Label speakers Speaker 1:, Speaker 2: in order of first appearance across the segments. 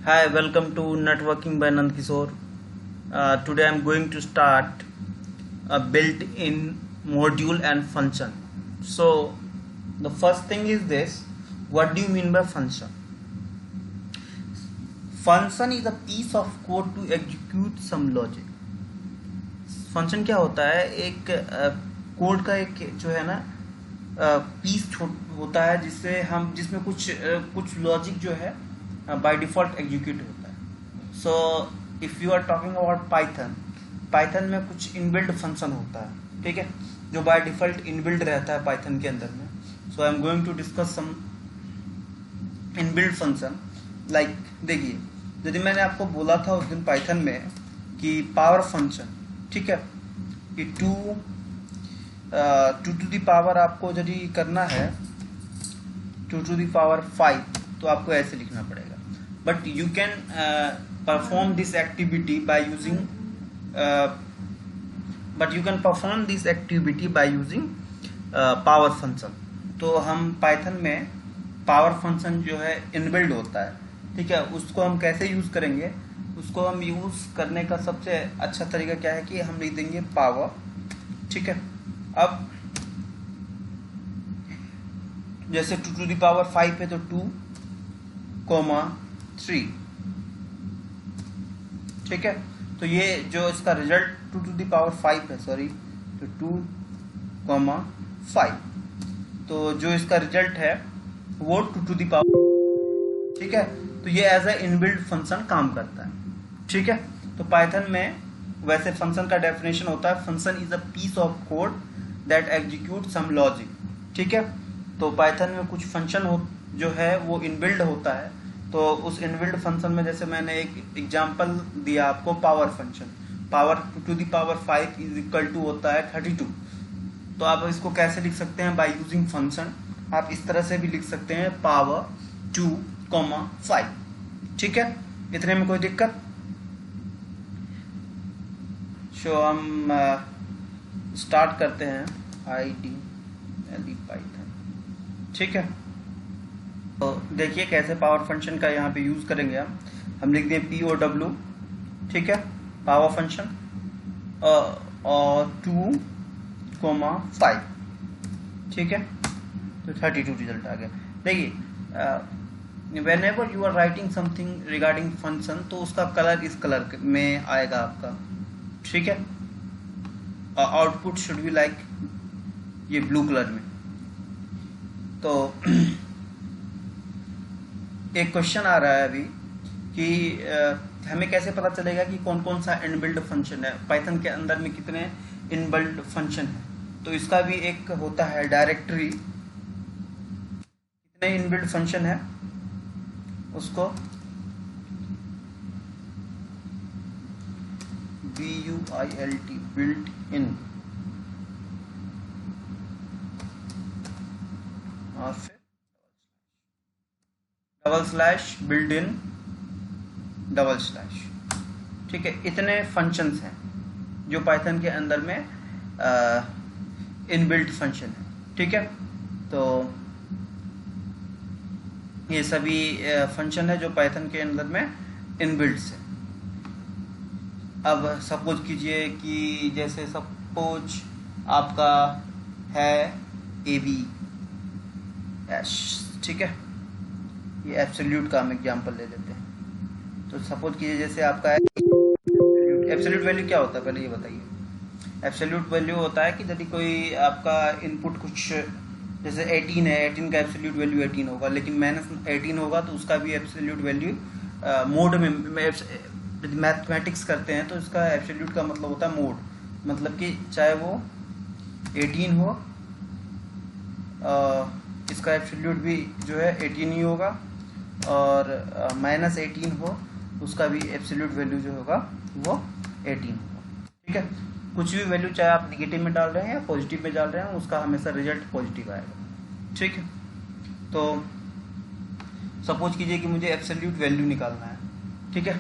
Speaker 1: Hi, welcome to Networking by Nand Kishore. Today I'm going to start a built-in module and function. So the first thing is this: what do you mean by function? Function is a piece of code to execute some logic. Function क्या होता है? एक code का एक जो है ना piece होता है जिसमें कुछ लॉजिक जो है बाय डिफॉल्ट एग्जीक्यूट होता है. So if you are talking about Python में कुछ इनबिल्ड फंक्शन होता है, ठीक है, जो बाय डिफॉल्ट इनबिल्ड रहता है पाइथन के अंदर में. So I am going to discuss some inbuilt function. Like देखिए, यदि मैंने आपको बोला था उस दिन पाइथन में कि पावर फंक्शन, ठीक है, कि टू टू दी पावर आपको यदि करना है 2 to the power 5, तो आपको ऐसे लिखना पड़ेगा. But you can perform this activity by using power function. तो हम पाइथन में पावर फंक्शन जो है इनबिल्ड होता है, ठीक है, उसको हम कैसे यूज करेंगे? उसको हम यूज करने का सबसे अच्छा तरीका क्या है कि हम लिख देंगे पावर, ठीक है. अब जैसे 2 to the power 5 है तो 2,3, ठीक है. तो ये जो इसका रिजल्ट 2 to the power 5 है, सॉरी, तो 2,5, तो जो इसका रिजल्ट है वो 2 to the power, ठीक है. तो ये एज ए इनबिल्ड फंक्शन काम करता है, ठीक है. तो पाइथन में वैसे फंक्शन का डेफिनेशन होता है, function is a piece of code that execute some logic, ठीक है. तो पाइथन में कुछ फंक्शन जो है वो इनबिल्ड होता है. तो उस इनबिल्ड फंक्शन में जैसे मैंने एक एग्जांपल दिया आपको, power function. Power 2 to the power 5 is equal to होता है 32. तो आप इसको कैसे लिख सकते हैं? By using function. आप इस तरह से भी लिख सकते हैं, पावर 2,5, ठीक है. इतने में कोई दिक्कत? सो हम स्टार्ट करते हैं IDLE पाइथन, ठीक है. तो देखिए कैसे पावर फंक्शन का यहाँ पे यूज करेंगे. हम लिख दें POW, ठीक है, पावर फंक्शन, और 2,5, ठीक है. तो 32 रिजल्ट आ गया. देखिए, whenever you are writing something regarding function, तो उसका कलर इस कलर में आएगा आपका, ठीक है. आउटपुट शुड बी लाइक ये ब्लू कलर में. तो एक क्वेश्चन आ रहा है अभी कि हमें कैसे पता चलेगा कि कौन कौन सा इनबिल्ड फंक्शन है पाइथन के अंदर में, कितने इनबिल्ड फंक्शन है. तो इसका भी एक होता है डायरेक्टरी, कितने इनबिल्ड फंक्शन है उसको BUILT, बिल्ट इन, और फिर / बिल्ट इन /, ठीक है. इतने फंक्शंस हैं जो पाइथन के अंदर में इनबिल्ट फंक्शन है, ठीक है. तो ये सभी फंक्शन है जो पाइथन के अंदर में इनबिल्ट है. अब सपोज कीजिए कि जैसे सपोज आपका है ABS, ठीक है. ये एब्सोल्यूट का हम एग्जांपल ले लेते हैं. तो सपोज कीजिए जैसे आपका है एब्सोल्यूट वैल्यू क्या होता है, पहले ये बताइए. एब्सोल्यूट वैल्यू होता है कि यदि कोई आपका इनपुट कुछ जैसे 18 है, 18 का एब्सोल्यूट वैल्यू 18 होगा, लेकिन -18 होगा तो उसका भी एब्सोल्यूट वैल्यू मोड में, यदि मैथमेटिक्स करते हैं तो इसका एब्सोल्यूट का मतलब होता है मोड, मतलब कि चाहे वो 18 हो, इसका एब्सोल्यूट भी जो है 18 ही होगा, और -18 हो उसका भी एब्सोल्यूट वैल्यू जो होगा वो 18 होगा, ठीक है. कुछ भी वैल्यू चाहे आप निगेटिव में डाल रहे हैं या पॉजिटिव में डाल रहे हैं, उसका हमेशा रिजल्ट पॉजिटिव आएगा, ठीक है. तो सपोज कीजिए कि मुझे एब्सोल्यूट वैल्यू निकालना है, ठीक है.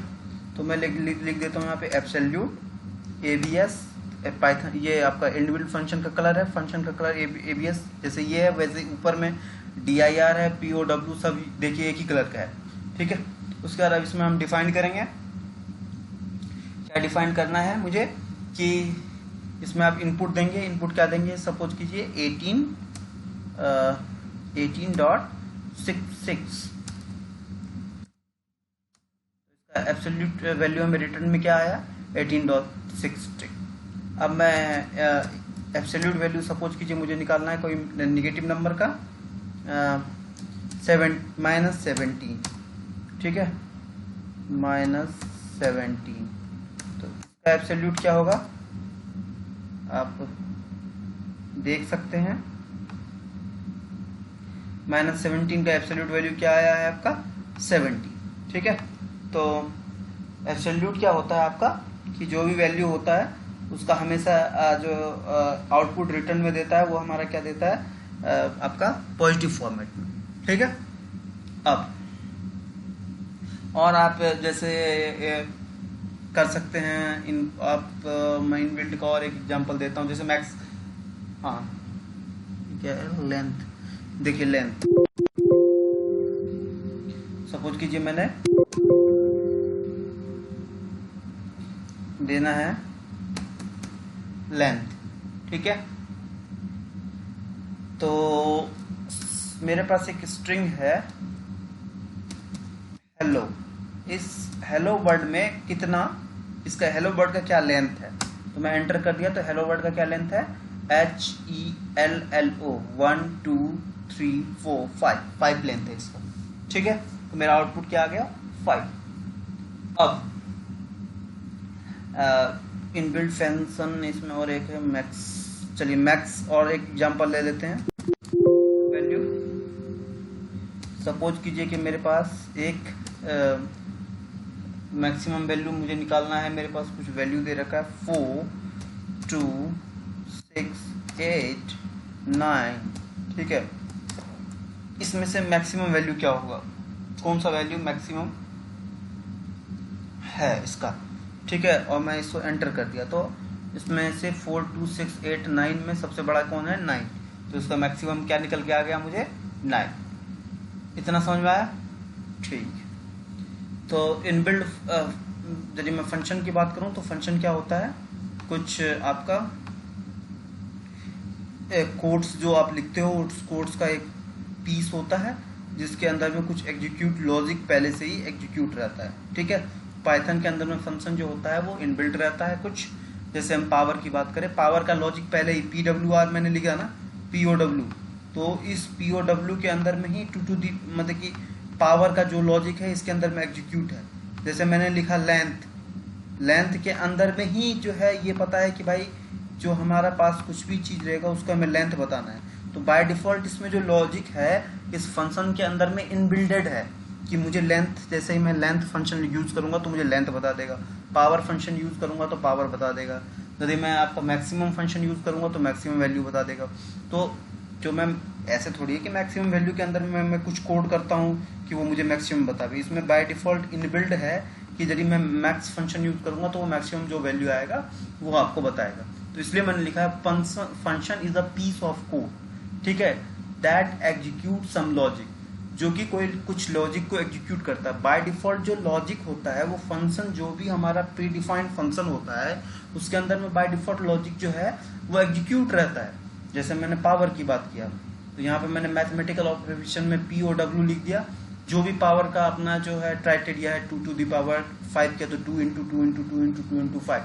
Speaker 1: तो मैं लिख देता हूँ यहाँ पे एब्सोल्यूट ABS पाइथन. ये आपका इनबिल्ट फंक्शन का कलर है, फंक्शन का कलर ABS जैसे ये है, वैसे ऊपर में DIR है, POW, सब देखिए एक ही कलर का है, ठीक है. उसके बाद अब इसमें हम डिफाइन करेंगे। क्या डिफाइन करना है मुझे कि इसमें आप इनपुट देंगे। इनपुट क्या देंगे, सपोज कीजिए 18.66। एब्सोल्यूट वैल्यू में रिटर्न में क्या आया 18.63। अब मैं एब्सोल्यूट वैल्यू सपोज कीजिए मुझे निकालना है कोई नेगेटिव नंबर का -17, ठीक है, -17। तो इसका एब्सोल्यूट क्या होगा आप देख सकते हैं। -17 का एब्सोल्यूट वैल्यू क्या आया है आपका 70, ठीक है। तो एब्सोल्यूट क्या होता है आपका कि जो भी वैल्यू होता है उसका हमेशा जो आउटपुट रिटर्न में देता है वो हमारा क्या देता है आपका पॉजिटिव फॉर्मेट में, ठीक है। अब और आप जैसे कर सकते हैं मैं इनबिल्ट का और एक एग्जांपल देता हूँ। जैसे मैक्स, हाँ क्या है, लेंथ। देखिए लेंथ सपोज कीजिए मैंने देना है लेंथ, ठीक है। तो मेरे पास एक स्ट्रिंग है हेलो। इस हेलो वर्ड में कितना, इसका हेलो वर्ड का क्या लेंथ है, तो मैं एंटर कर दिया। तो हेलो वर्ड का क्या लेंथ है HELLO 1 2 3 4 5 लेंथ है इसका, ठीक है। तो मेरा आउटपुट क्या आ गया 5। अब इनबिल्ट फंक्शन इसमें और एक है मैक्स। चलिए मैक्स और एक एग्जांपल ले लेते हैं। वैल्यू सपोज कीजिए कि मेरे पास एक मैक्सिमम वैल्यू मुझे निकालना है। मेरे पास कुछ वैल्यू दे रखा है 4 2 6 8 9, ठीक है। इसमें से मैक्सिमम वैल्यू क्या होगा, कौन सा वैल्यू मैक्सिमम है इसका, ठीक है। और मैं इसको एंटर कर दिया। तो इसमें से 4 2 6 8 9 में सबसे बड़ा कौन है 9। तो इसका मैक्सिमम क्या निकल के आ गया मुझे 9। इतना समझ में आया, ठीक। तो इनबिल्ट यदि मैं फंक्शन की बात करूं तो फंक्शन क्या होता है, कुछ आपका कोड्स जो आप लिखते हो उस कोड्स का एक पीस होता है जिसके अंदर में कुछ एग्जीक्यूट लॉजिक पहले से ही एग्जीक्यूट रहता है, ठीक है। पाइथन के अंदर में फंक्शन जो होता है वो इनबिल्ट रहता है कुछ। जैसे हम पावर की बात करें, पावर का लॉजिक पहले ही PWR मैंने लिखा ना POW, तो इस POW के अंदर में ही मतलब कि पावर का जो लॉजिक है इसके अंदर में एग्जीक्यूट है। जैसे मैंने लिखा लेंथ के अंदर में ही जो है ये पता है कि भाई जो हमारा पास कुछ भी चीज रहेगा उसका हमें लेंथ बताना है। तो बाय डिफॉल्ट इसमें जो लॉजिक है इस फंक्शन के अंदर में इनबिल्डेड है कि मुझे लेंथ, जैसे ही मैं लेंथ फंक्शन यूज करूंगा तो मुझे लेंथ बता देगा, पावर फंक्शन यूज करूंगा तो पावर बता देगा, यदि मैं आपका मैक्सिमम फंक्शन यूज करूंगा तो मैक्सिमम वैल्यू बता देगा। तो जो मैं ऐसे थोड़ी है कि मैक्सिमम वैल्यू के अंदर में मैं कुछ कोड करता हूँ कि वो मुझे मैक्सिमम बतावे। इसमें बाय डिफॉल्ट इनबिल्ड है कि यदि मैं मैक्स फंक्शन यूज करूंगा तो वो मैक्सिमम जो वैल्यू आएगा वो आपको बताएगा। तो इसलिए मैंने लिखा है function is a piece of code, ठीक है, दैट एग्जीक्यूट सम लॉजिक, जो कि कोई कुछ लॉजिक को एग्जीक्यूट करता है। बाय डिफॉल्ट जो लॉजिक होता है वो फंक्शन, जो भी हमारा प्री डिफाइंड फंक्शन होता है उसके अंदर में बाय डिफॉल्ट लॉजिक जो है वो एग्जीक्यूट रहता है। जैसे मैंने पावर की बात किया तो यहाँ पे मैंने मैथमेटिकल ऑपरेशन में POW लिख दिया। जो भी पावर का अपना जो है क्राइटेरिया है 2 to the power 5 के, तो 2 into 2 into 2 into 2 into 5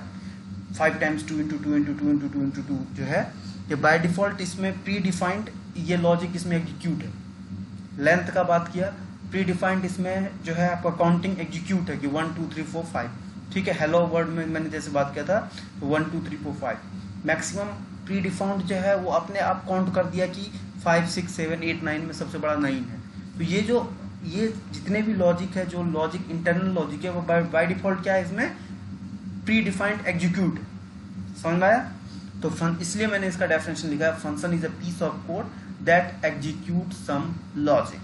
Speaker 1: times 2 into 2 into 2 into 2 into 2 जो है ये बाय डिफॉल्ट इसमें प्री डिफाइंड ये लॉजिक इसमें एग्जीक्यूट है। लेंथ का बात किया, प्री डिफाइंड इसमें जो है आपका काउंटिंग एग्जीक्यूट है कि 1 2 3 4 5, ठीक है। हेलो वर्ड में मैंने जैसे बात किया था 1 2 3 4 5। मैक्सिमम प्री डिफाइंड जो है वो अपने आप काउंट कर दिया कि 5 6 7 8 9 में सबसे बड़ा 9 है। तो ये जितने भी लॉजिक है, जो लॉजिक इंटरनल लॉजिक है वो बाय डिफॉल्ट क्या है इसमें प्री डिफाइंड एग्जीक्यूट, समझ में आया। तो इसलिए मैंने इसका डेफिनेशन लिखा है function is a piece of code that execute some logic,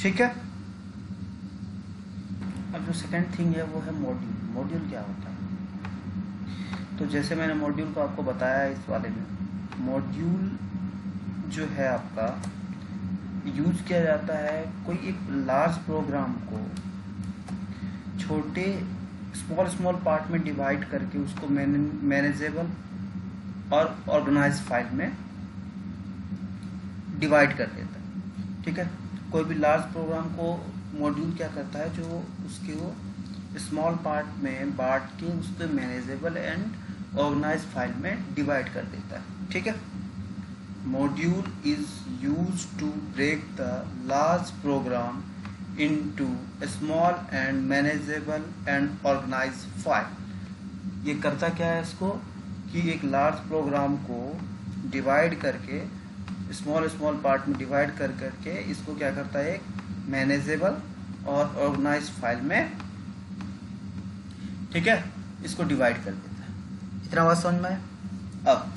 Speaker 1: ठीक है। अब जो सेकंड थिंग है वो है मॉड्यूल। मॉड्यूल क्या होता है, तो जैसे मैंने मॉड्यूल को आपको बताया इस वाले में, मॉड्यूल जो है आपका यूज किया जाता है कोई एक लार्ज प्रोग्राम को छोटे स्मॉल पार्ट में डिवाइड करके उसको मैनेजेबल और ऑर्गेनाइज फाइल में डिवाइड कर देता है। ठीक है, कोई भी लार्ज प्रोग्राम को मॉड्यूल क्या करता है, जो उसके वो स्मॉल पार्ट में बांट के उसको मैनेजेबल एंड ऑर्गेनाइज फाइल में डिवाइड कर देता है। ठीक है, module is used to break the large program into small and manageable and organize file. ये करता क्या है इसको कि एक लार्ज प्रोग्राम को डिवाइड करके स्मॉल पार्ट में डिवाइड कर करके इसको क्या करता है, एक मैनेजेबल और ऑर्गेनाइज फाइल में, ठीक है, इसको डिवाइड कर देता है। इतना बात समझ में आया? अब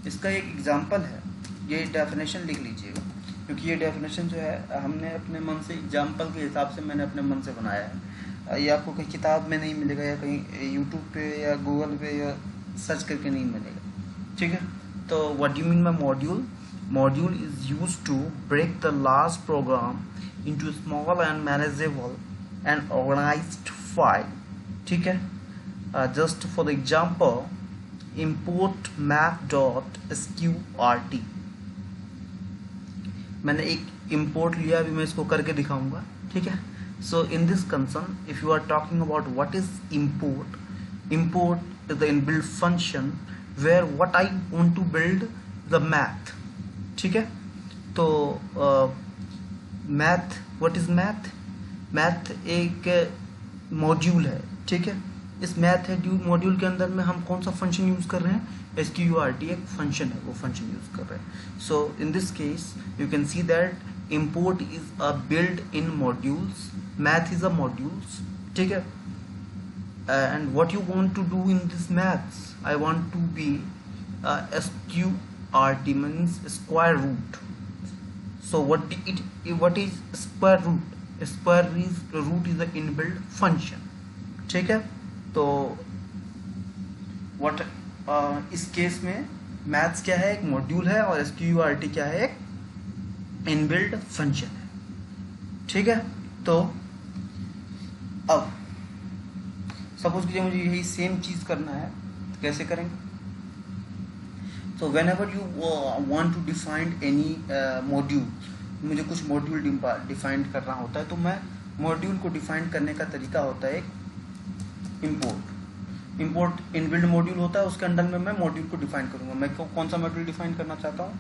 Speaker 1: इसका एक एग्जांपल है, ये डेफिनेशन लिख लीजिएगा, क्योंकि ये डेफिनेशन जो है हमने अपने मन से एग्जांपल के हिसाब से मैंने अपने मन से बनाया है। ये आपको कहीं किताब में नहीं मिलेगा या कहीं यूट्यूब पे या गूगल पे या सर्च करके नहीं मिलेगा। ठीक है, तो what do you mean by module? Module is used to break the large program into small and manageable and organized file. ठीक है, just for the example, import math.sqrt। मैंने एक import लिया, अभी मैं इसको करके दिखाऊंगा। ठीक है, so in this concern, if you are talking about what is import, import is the inbuilt function where what I want to build the math। ठीक है, तो math, what is math? Math एक मॉड्यूल है। ठीक है, इस math module के अंदर में हम कौन सा फंक्शन यूज कर रहे हैं? SQRT एक फंक्शन है, वो फंक्शन यूज कर रहे हैं। So in this case you can see that import is a build in modules, math is a modules. ठीक है, and what you want to do in this maths, I want to be SQRT means square root. So what is square root? Square root is the inbuilt function. ठीक है, तो what इस case में maths क्या है, एक module है, और SQRT क्या है, एक इनबिल्ट फंक्शन है। ठीक है, तो अब सपोज कीजिए मुझे यही सेम चीज करना है, कैसे करेंगे? So whenever you want to define any module, मुझे कुछ मॉड्यूल डिफाइन करना होता है, तो मैं मॉड्यूल को डिफाइन करने का तरीका होता है एक इम्पोर्ट इनबिल्ड मॉड्यूल होता है, उसके अंदर में मैं मॉड्यूल को डिफाइन करूंगा। मैं कौन सा मॉड्यूल डिफाइन करना चाहता हूँ?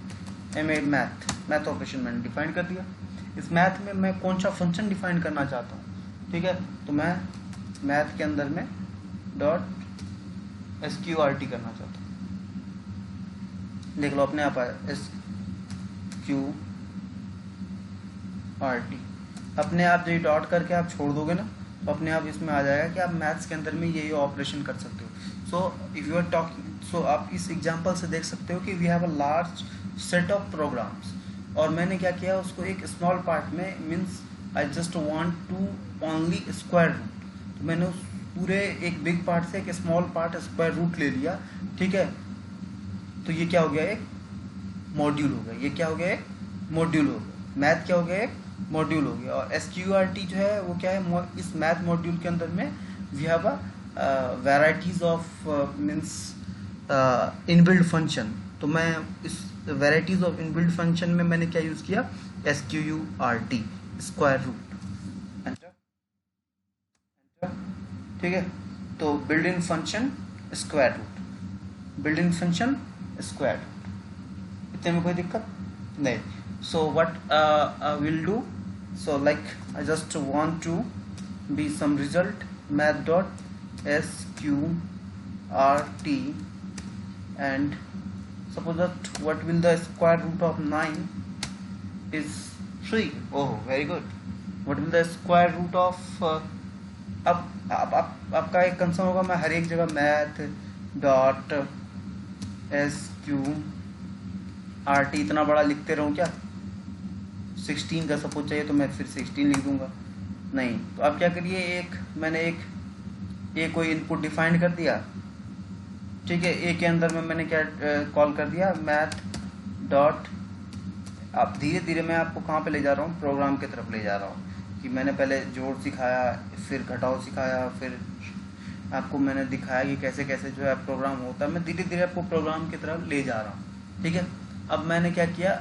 Speaker 1: मैथ ऑपरेशन मैंने डिफाइन कर दिया। इस मैथ में मैं कौन सा फंक्शन डिफाइन करना चाहता हूँ? ठीक है, तो मैं मैथ के अंदर में .SQRT करना चाहता हूँ। देख लो अपने आप आया SQRT, अपने आप जो डॉट करके आप छोड़ दोगे ना, तो अपने आप इसमें आ जाएगा कि आप मैथ्स के अंदर में ये ऑपरेशन कर सकते हो। So if you are talking, so आप इस एग्जांपल से देख सकते हो कि we have a large set of programs, और मैंने क्या किया, उसको एक स्मॉल पार्ट में, means I just want to only square root, तो मैंने उस पूरे एक बिग पार्ट से एक स्मॉल पार्ट स्क्वायर रूट ले लिया। ठीक है, तो ये क्या हो गया, एक मॉड्यूल हो गया। ये क्या हो गया, एक मॉड्यूल हो गया। मैथ क्या हो गया, एक मॉड्यूल हो गया। और SQRT जो है वो क्या है, इस मैथ मॉड्यूल के अंदर में we have a varieties of means inbuilt function. तो मैं इस वैराइटीज ऑफ इनबिल्ड फंक्शन में मैंने क्या यूज किया, SQRT, स्क्वायर रूट। ठीक है, तो build in function square root, build in function square, इतने में कोई दिक्कत नहीं। So what I will do, so like I just want to be some result math.sqrt and suppose that what will the square root of 9 is 3. Oh, very good. What will the square root of अब आपका एक concern होगा, मैं हर एक जगह math.sqrt इतना बड़ा लिखते रहूं क्या? 16 का सपोज चाहिए तो मैं फिर 16 लिख दूंगा, नहीं। तो आप क्या करिए, मैंने एक कोई इनपुट डिफाइन कर दिया। ठीक है, ए के अंदर में मैंने क्या कॉल कर दिया, मैथ डॉट। अब धीरे धीरे मैं आपको कहाँ पे ले जा रहा हूँ, प्रोग्राम की तरफ ले जा रहा हूँ कि मैंने पहले जोड़ सिखाया, फिर घटाव सिखाया, फिर आपको मैंने दिखाया कि कैसे कैसे जो है प्रोग्राम होता है। मैं धीरे धीरे आपको प्रोग्राम की तरफ ले जा रहा हूँ, ठीक है। अब मैंने क्या किया,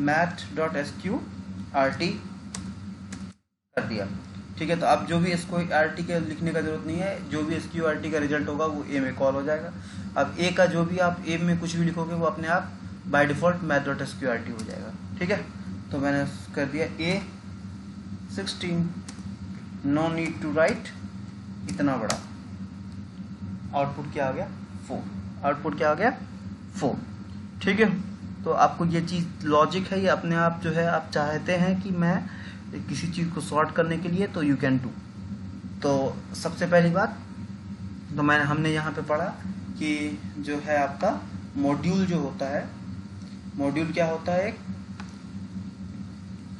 Speaker 1: math.sqrt कर दिया, ठीक है। तो अब जो भी इसको आरटी के लिखने का जरूरत नहीं है, जो भी SQRT का रिजल्ट होगा वो ए में कॉल हो जाएगा। अब ए का जो भी आप ए में कुछ भी लिखोगे वो अपने आप बाय डिफॉल्ट math.sqrt हो जाएगा, ठीक है। तो मैंने कर दिया A16, no need to right इतना बड़ा, आउटपुट क्या आ गया 4, आउटपुट क्या आ गया 4, ठीक है। तो आपको ये चीज लॉजिक है, ये अपने आप जो है आप चाहते हैं कि मैं किसी चीज को सॉर्ट करने के लिए, तो यू कैन डू। तो सबसे पहली बात तो हमने यहाँ पे पढ़ा कि जो है आपका मॉड्यूल जो होता है, मॉड्यूल क्या होता है, एक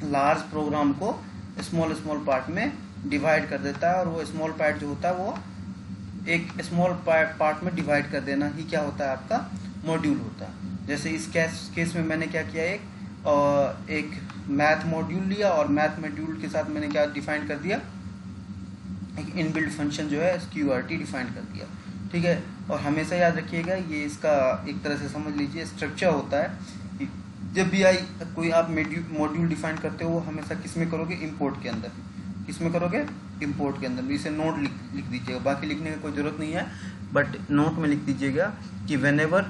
Speaker 1: लार्ज प्रोग्राम को स्मॉल स्मॉल पार्ट में डिवाइड कर देता है, और वो स्मॉल पार्ट जो होता है वो एक स्मॉल पार्ट में डिवाइड कर देना ही क्या होता है, आपका मॉड्यूल होता है। जैसे इस केस में मैंने क्या किया, एक मैथ मॉड्यूल लिया और मैथ मॉड्यूल के साथ मैंने क्या डिफाइन कर दिया, एक इनबिल्ट फंक्शन जो है SQRT डिफाइन कर दिया, ठीक है। और हमेशा याद रखिएगा, ये इसका एक तरह से समझ लीजिए स्ट्रक्चर होता है कि जब भी कोई आप मॉड्यूल डिफाइन करते हो वो हमेशा किस में करोगे, इंपोर्ट के अंदर। किस में करोगे, इंपोर्ट के अंदर। इसे नोट लिख दीजिएगा, बाकी लिखने की कोई जरूरत नहीं है, बट नोट में लिख दीजिएगा कि whenever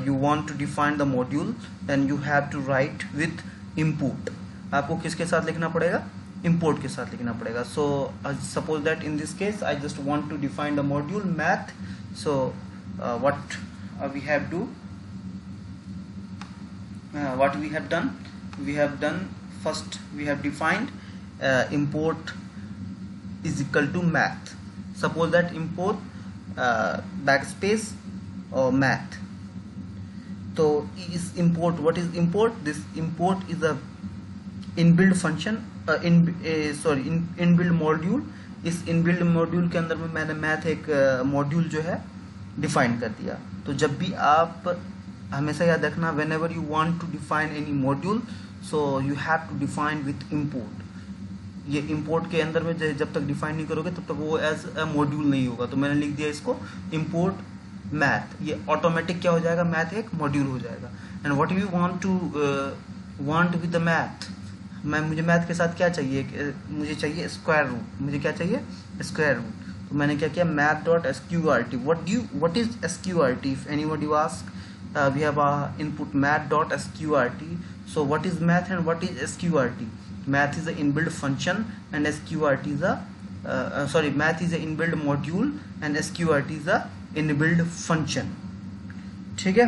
Speaker 1: you want to define the module then you have to write with import। आपको किसके साथ लिखना पड़ेगा, import के साथ लिखना पड़ेगा। so suppose that in this case I just want to define the module math, so what we have done, first we have defined import is equal to math। suppose that import backspace or math। तो इस import, what is import? This import is a inbuilt function, inbuilt module। इस inbuilt module के अंदर में मैंने math एक module जो है डिफाइन कर दिया। तो जब भी आप हमेशा याद रखना, whenever you want to define any module so you have to define with import। ये इंपोर्ट के अंदर में जब तक डिफाइन नहीं करोगे तब तक वो एज अ मॉड्यूल नहीं होगा। तो मैंने लिख दिया इसको इंपोर्ट मैथ, ये ऑटोमेटिक क्या हो जाएगा, मैथ एक मॉड्यूल हो जाएगा। And what you want with the math, मुझे मैथ के साथ क्या चाहिए, मुझे चाहिए स्क्वायर रूट, मुझे क्या चाहिए स्क्वायर रूट। तो मैंने क्या किया, math.sqrt। what is sqrt? if anybody ask, we have input math.sqrt। so what is math and what is sqrt? math is an inbuilt function and SQRT is math is an inbuilt module and SQRT is a inbuilt function, ठीक है।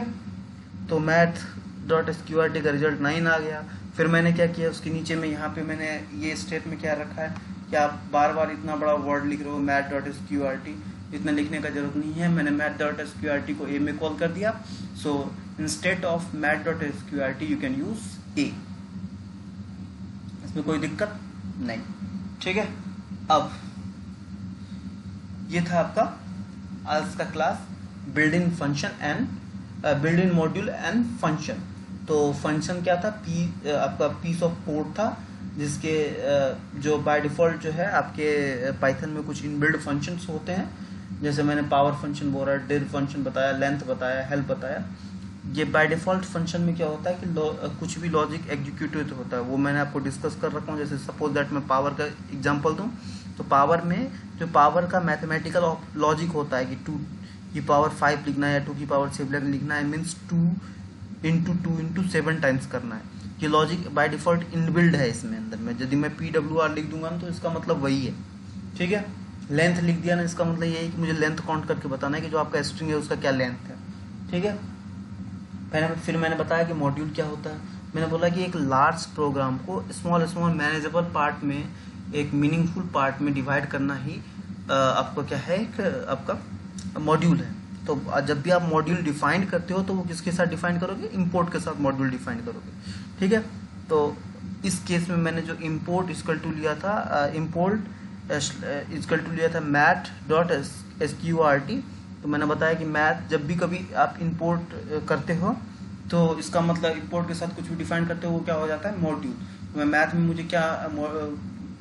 Speaker 1: तो math.sqrt का result 9 आ गया। फिर मैंने क्या किया, उसके नीचे में यहाँ पे मैंने ये स्टेट में क्या रखा है कि आप बार बार इतना बड़ा वर्ड लिख रहे हो math.sqrt, इतना लिखने का जरूरत नहीं है। मैंने math.sqrt को a में कॉल कर दिया। So instead of math.sqrt you can use a, इसमें कोई दिक्कत नहीं, ठीक है। अब ये था आपका आज का class, build in function and build in module and function. तो फंक्शन क्या था, आपका पीस ऑफ कोड था, जिसके जो बाय डिफॉल्ट जो है आपके पाइथन में कुछ इनबिल्ड फंक्शंस होते हैं, जैसे मैंने पावर फंक्शन बोला, डिर फंक्शन बताया, लेंथ बताया, हेल्प बताया। ये बाय डिफॉल्ट फंक्शन में क्या होता है कि कुछ भी लॉजिक एग्जीक्यूट होता है, वो मैंने आपको डिस्कस कर रखा हूँ। जैसे सपोज दैट मैं पावर का एग्जांपल दूं, तो पावर में जो पावर का मैथमेटिकल लॉजिक होता है कि 2 की पावर 5 लिखना है या 2 की पावर 7 लिखना है, मीन्स 2 into 7 टाइम्स करना है। ये लॉजिक बाय डिफॉल्ट इनबिल्ड है इसमें अंदर में। यदि मैं PWR लिख दूंगा तो इसका मतलब वही है, ठीक है। लेंथ लिख दिया ना, इसका मतलब यही है कि मुझे लेंथ काउंट करके बताना है कि जो आपका स्ट्रिंग है उसका क्या लेंथ है, ठीक है। फिर मैंने बताया कि मॉड्यूल क्या होता है। मैंने बोला कि एक लार्ज प्रोग्राम को स्मॉल मैनेजेबल पार्ट में, एक मीनिंगफुल पार्ट में डिवाइड करना ही आपका क्या है, एक आपका मॉड्यूल है। तो जब भी आप मॉड्यूल डिफाइन करते हो तो वो किसके साथ डिफाइन करोगे, इंपोर्ट के साथ मॉड्यूल डिफाइन करोगे, ठीक है। तो इस केस में मैंने जो इंपोर्ट इक्वल टू लिया था, इंपोर्ट इक्वल टू लिया था math.sqrt। तो मैंने बताया कि मैथ जब भी कभी आप इंपोर्ट करते हो तो इसका मतलब इंपोर्ट के साथ कुछ भी डिफाइन करते हो वो क्या हो जाता है, मॉड्यूल। तो मैं मैथ में मुझे क्या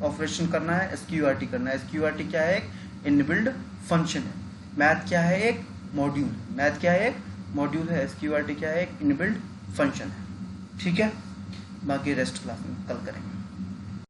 Speaker 1: ऑपरेशन करना है, SQRT करना है। SQRT क्या है? एक इनबिल्ड फंक्शन है। मैथ क्या है? एक मॉड्यूल। मैथ क्या है? एक मॉड्यूल है। SQRT क्या है? एक इनबिल्ड फंक्शन है। ठीक है, बाकी रेस्ट क्लास में कल करेंगे।